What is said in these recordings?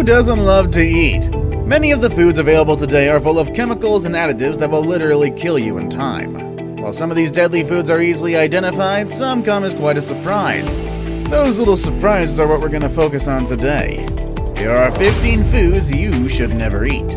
Who doesn't love to eat? Many of the foods available today are full of chemicals and additives that will literally kill you in time. While some of these deadly foods are easily identified, some come as quite a surprise. Those little surprises are what we're going to focus on today. Here are 15 foods you should never eat.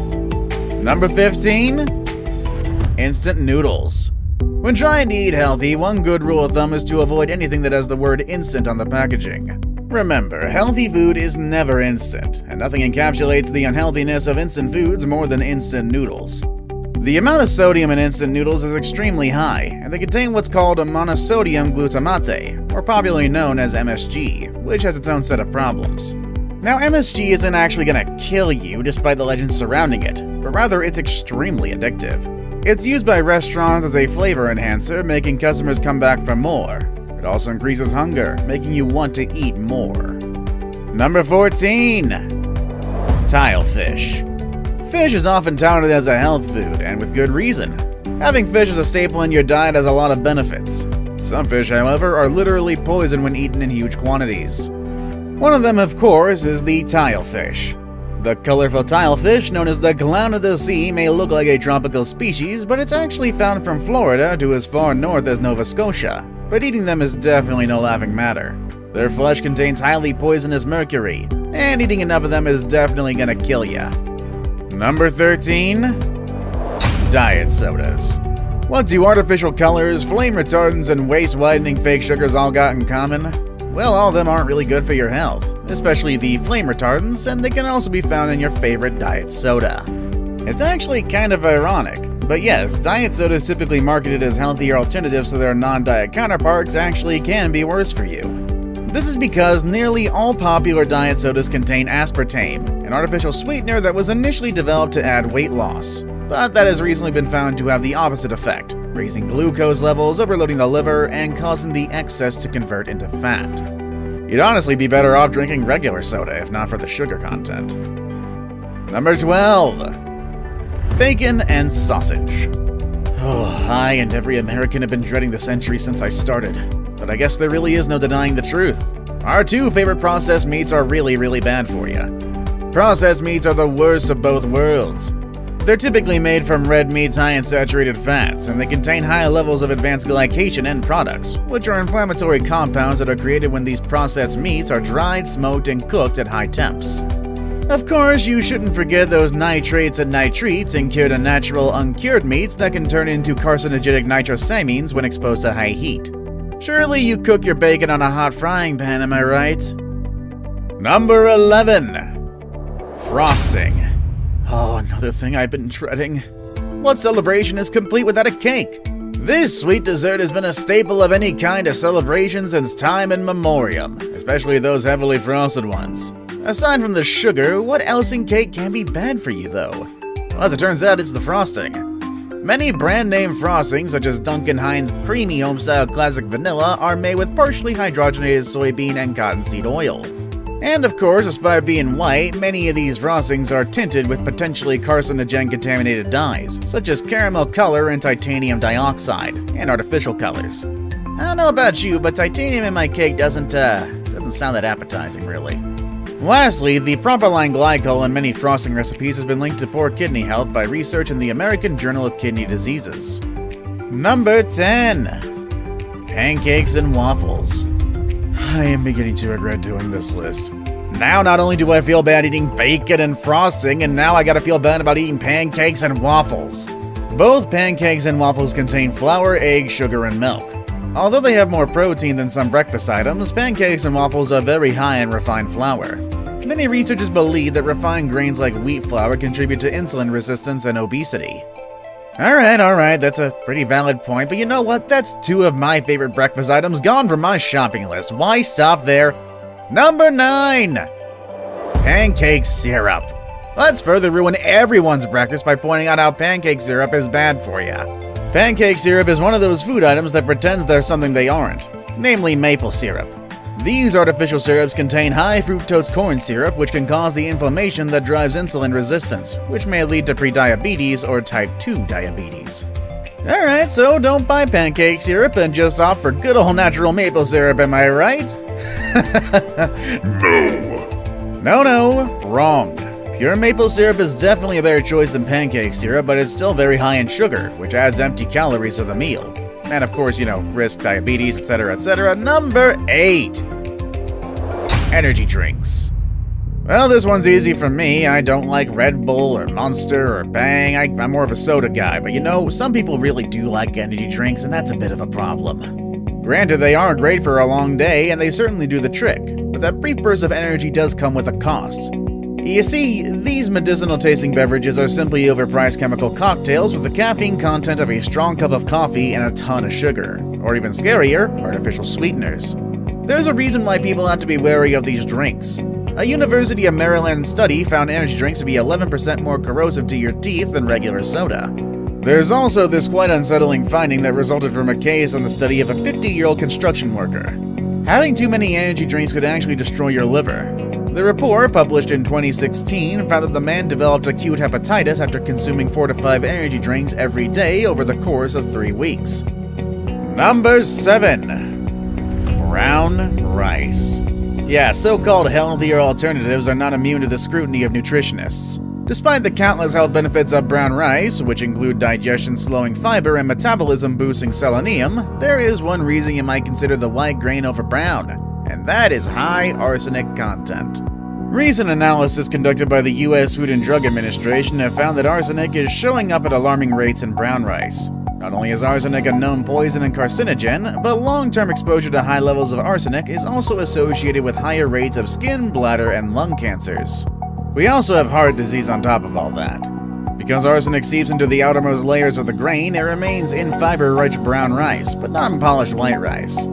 Number 15. Instant noodles. When trying to eat healthy, one good rule of thumb is to avoid anything that has the word instant on the packaging. Remember, healthy food is never instant, and nothing encapsulates the unhealthiness of instant foods more than instant noodles. The amount of sodium in instant noodles is extremely high, and they contain what's called a monosodium glutamate, or popularly known as MSG, which has its own set of problems. Now, MSG isn't actually going to kill you despite the legends surrounding it, but rather it's extremely addictive. It's used by restaurants as a flavor enhancer, making customers come back for more. It also increases hunger, making you want to eat more. Number 14. Tile fish. Fish is often touted as a health food, and with good reason. Having fish as a staple in your diet has a lot of benefits. Some fish, however, are literally poison when eaten in huge quantities. One of them, of course, is the tile fish. The colorful tile fish, known as the clown of the sea, may look like a tropical species, but it's actually found from Florida to as far north as Nova Scotia. But eating them is definitely no laughing matter. Their flesh contains highly poisonous mercury, and eating enough of them is definitely gonna kill ya. Number 13. Diet sodas. What do artificial colors, flame retardants, and waist-widening fake sugars all got in common? Well, all of them aren't really good for your health, especially the flame retardants, and they can also be found in your favorite diet soda. It's actually kind of ironic, but yes, diet sodas typically marketed as healthier alternatives to their non-diet counterparts actually can be worse for you. This is because nearly all popular diet sodas contain aspartame, an artificial sweetener that was initially developed to add weight loss, but that has recently been found to have the opposite effect, raising glucose levels, overloading the liver, and causing the excess to convert into fat. You'd honestly be better off drinking regular soda if not for the sugar content. Number 12. Bacon and sausage. Oh, I and every American have been dreading this entry since I started, but I guess there really is no denying the truth. Our two favorite processed meats are really bad for you. Processed meats are the worst of both worlds. They're typically made from red meats high in saturated fats, and they contain high levels of advanced glycation end products, which are inflammatory compounds that are created when these processed meats are dried, smoked, and cooked at high temps. Of course, you shouldn't forget those nitrates and nitrites in cured and natural uncured meats that can turn into carcinogenic nitrosamines when exposed to high heat. Surely you cook your bacon on a hot frying pan, am I right? Number 11. Frosting. Oh, another thing I've been dreading. What celebration is complete without a cake? This sweet dessert has been a staple of any kind of celebration since time immemorial, especially those heavily frosted ones. Aside from the sugar, what else in cake can be bad for you, though? Well, as it turns out, it's the frosting. Many brand-name frostings, such as Duncan Hines Creamy Homestyle Classic Vanilla, are made with partially hydrogenated soybean and cottonseed oil. And of course, despite being white, many of these frostings are tinted with potentially carcinogen-contaminated dyes, such as caramel color and titanium dioxide, and artificial colors. I don't know about you, but titanium in my cake doesn't sound that appetizing, really. Lastly, the propylene glycol in many frosting recipes has been linked to poor kidney health by research in the American Journal of Kidney Diseases. Number 10. Pancakes and waffles. I am beginning to regret doing this list. Now not only do I feel bad eating bacon and frosting, and now I gotta feel bad about eating pancakes and waffles. Both pancakes and waffles contain flour, egg, sugar, and milk. Although they have more protein than some breakfast items, pancakes and waffles are very high in refined flour. Many researchers believe that refined grains like wheat flour contribute to insulin resistance and obesity. Alright, that's a pretty valid point, but you know what? That's two of my favorite breakfast items gone from my shopping list. Why stop there? Number 9. Pancake syrup. Let's further ruin everyone's breakfast by pointing out how pancake syrup is bad for you. Pancake syrup is one of those food items that pretends they're something they aren't, namely maple syrup. These artificial syrups contain high fructose corn syrup, which can cause the inflammation that drives insulin resistance, which may lead to prediabetes or type 2 diabetes. Alright, so don't buy pancake syrup and just opt for good old natural maple syrup, am I right? No. No, wrong. Pure maple syrup is definitely a better choice than pancake syrup, but it's still very high in sugar, which adds empty calories to the meal. And of course, risk diabetes, etc., etc. Number 8. Energy drinks. Well, this one's easy for me. I don't like Red Bull or Monster or Bang. I'm more of a soda guy, but some people really do like energy drinks, and that's a bit of a problem. Granted, they are great for a long day, and they certainly do the trick, but that brief burst of energy does come with a cost. You see, these medicinal-tasting beverages are simply overpriced chemical cocktails with the caffeine content of a strong cup of coffee and a ton of sugar, or even scarier, artificial sweeteners. There's a reason why people have to be wary of these drinks. A University of Maryland study found energy drinks to be 11% more corrosive to your teeth than regular soda. There's also this quite unsettling finding that resulted from a case on the study of a 50-year-old construction worker. Having too many energy drinks could actually destroy your liver. The report, published in 2016, found that the man developed acute hepatitis after consuming 4 to 5 energy drinks every day over the course of 3 weeks. Number 7. Brown rice. Yeah, so-called healthier alternatives are not immune to the scrutiny of nutritionists. Despite the countless health benefits of brown rice, which include digestion-slowing fiber and metabolism-boosting selenium, there is one reason you might consider the white grain over brown, and that is high arsenic content. Recent analysis conducted by the U.S. Food and Drug Administration have found that arsenic is showing up at alarming rates in brown rice. Not only is arsenic a known poison and carcinogen, but long-term exposure to high levels of arsenic is also associated with higher rates of skin, bladder, and lung cancers. We also have heart disease on top of all that. Because arsenic seeps into the outermost layers of the grain, it remains in fiber-rich brown rice, but not in polished white rice.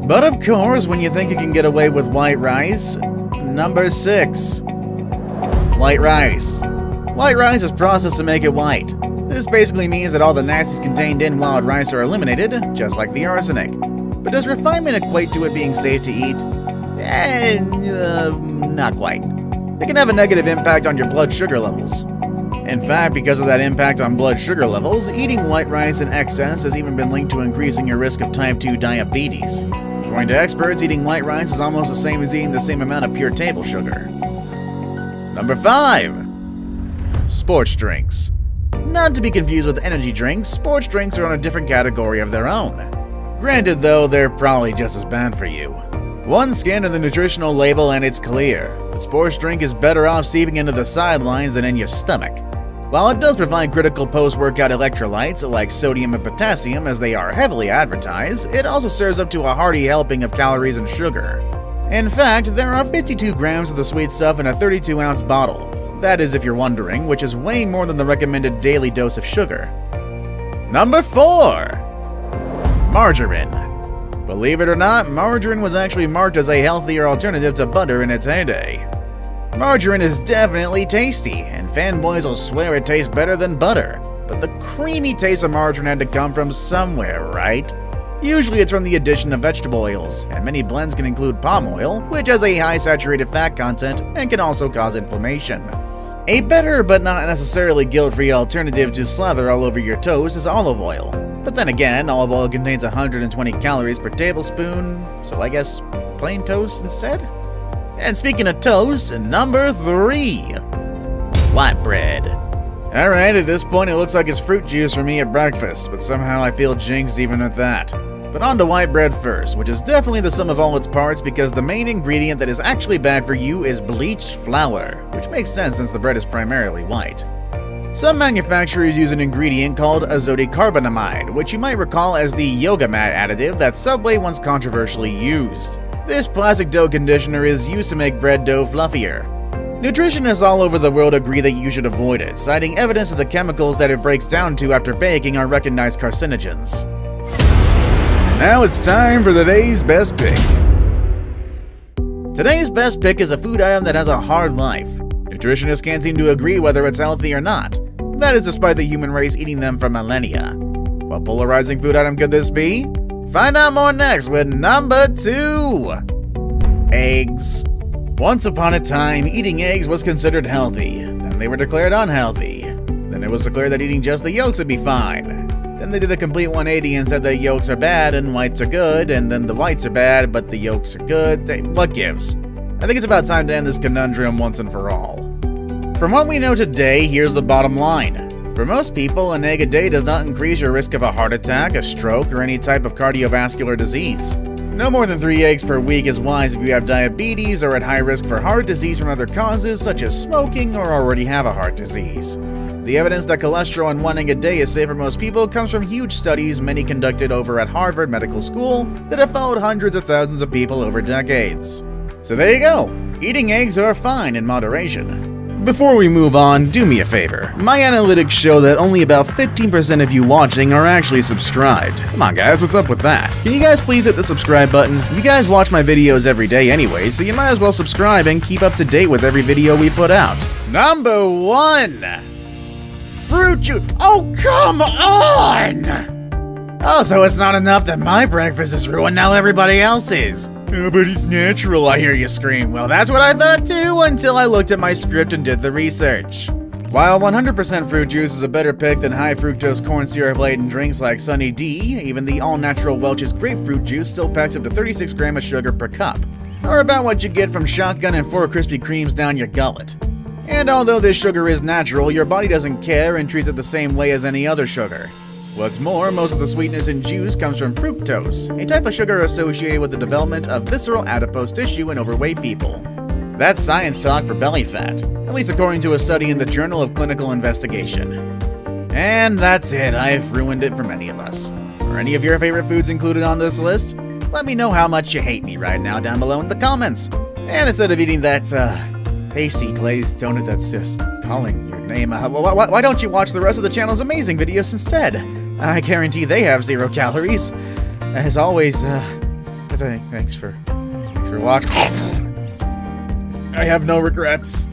But of course, when you think you can get away with white rice, number 6. White rice. White rice is processed to make it white. This basically means that all the nasties contained in wild rice are eliminated, just like the arsenic. But does refinement equate to it being safe to eat? Not quite. It can have a negative impact on your blood sugar levels. In fact, because of that impact on blood sugar levels, eating white rice in excess has even been linked to increasing your risk of type 2 diabetes. According to experts, eating white rice is almost the same as eating the same amount of pure table sugar. Number 5. Sports drinks. Not to be confused with energy drinks, sports drinks are on a different category of their own. Granted, though, they're probably just as bad for you. One scan of the nutritional label and it's clear. The sports drink is better off seeping into the sidelines than in your stomach. While it does provide critical post-workout electrolytes like sodium and potassium as they are heavily advertised, it also serves up to a hearty helping of calories and sugar. In fact, there are 52 grams of the sweet stuff in a 32-ounce bottle. That is if you're wondering, which is way more than the recommended daily dose of sugar. Number 4. Margarine. Believe it or not, margarine was actually marked as a healthier alternative to butter in its heyday. Margarine is definitely tasty, and fanboys will swear it tastes better than butter. But the creamy taste of margarine had to come from somewhere, right? Usually it's from the addition of vegetable oils, and many blends can include palm oil, which has a high saturated fat content and can also cause inflammation. A better but not necessarily guilt-free alternative to slather all over your toast is olive oil. But then again, olive oil contains 120 calories per tablespoon, so I guess plain toast instead? And speaking of toast, number 3. White bread. Alright, at this point it looks like it's fruit juice for me at breakfast, but somehow I feel jinxed even at that. But on to white bread first, which is definitely the sum of all its parts because the main ingredient that is actually bad for you is bleached flour, which makes sense since the bread is primarily white. Some manufacturers use an ingredient called azotocarbonamide, which you might recall as the yoga mat additive that Subway once controversially used. This plastic dough conditioner is used to make bread dough fluffier. Nutritionists all over the world agree that you should avoid it, citing evidence of the chemicals that it breaks down to after baking are recognized carcinogens. Now it's time for today's best pick. Today's best pick is a food item that has a hard life. Nutritionists can't seem to agree whether it's healthy or not. That is despite the human race eating them for millennia. What polarizing food item could this be? Find out more next with number 2. Eggs. Once upon a time, eating eggs was considered healthy. Then they were declared unhealthy. Then it was declared that eating just the yolks would be fine. Then they did a complete 180 and said that yolks are bad and whites are good, and then the whites are bad but the yolks are good. What gives? I think it's about time to end this conundrum once and for all. From what we know today, here's the bottom line. For most people, an egg a day does not increase your risk of a heart attack, a stroke, or any type of cardiovascular disease. No more than 3 eggs per week is wise if you have diabetes or at high risk for heart disease from other causes such as smoking or already have a heart disease. The evidence that cholesterol in 1 egg a day is safe for most people comes from huge studies, many conducted over at Harvard Medical School, that have followed hundreds of thousands of people over decades. So there you go. Eating eggs are fine in moderation. Before we move on, do me a favor. My analytics show that only about 15% of you watching are actually subscribed. Come on guys, what's up with that? Can you guys please hit the subscribe button? You guys watch my videos every day anyway, so you might as well subscribe and keep up to date with every video we put out. Number 1! Fruit juice. Oh, come on! Oh, so it's not enough that my breakfast is ruined, now everybody else's. Oh, but it's natural, I hear you scream. Well, that's what I thought too, until I looked at my script and did the research. While 100% fruit juice is a better pick than high fructose corn syrup-laden drinks like Sunny D, even the all-natural Welch's grapefruit juice still packs up to 36 grams of sugar per cup, or about what you get from Shotgun and 4 Krispy Kremes down your gullet. And although this sugar is natural, your body doesn't care and treats it the same way as any other sugar. What's more, most of the sweetness in juice comes from fructose, a type of sugar associated with the development of visceral adipose tissue in overweight people. That's science talk for belly fat, at least according to a study in the Journal of Clinical Investigation. And that's it, I've ruined it for many of us. Are any of your favorite foods included on this list? Let me know how much you hate me right now down below in the comments. And instead of eating that, pasty glazed donut that's just calling your name, why don't you watch the rest of the channel's amazing videos instead? I guarantee they have 0 calories. As always, thanks for watching. I have no regrets.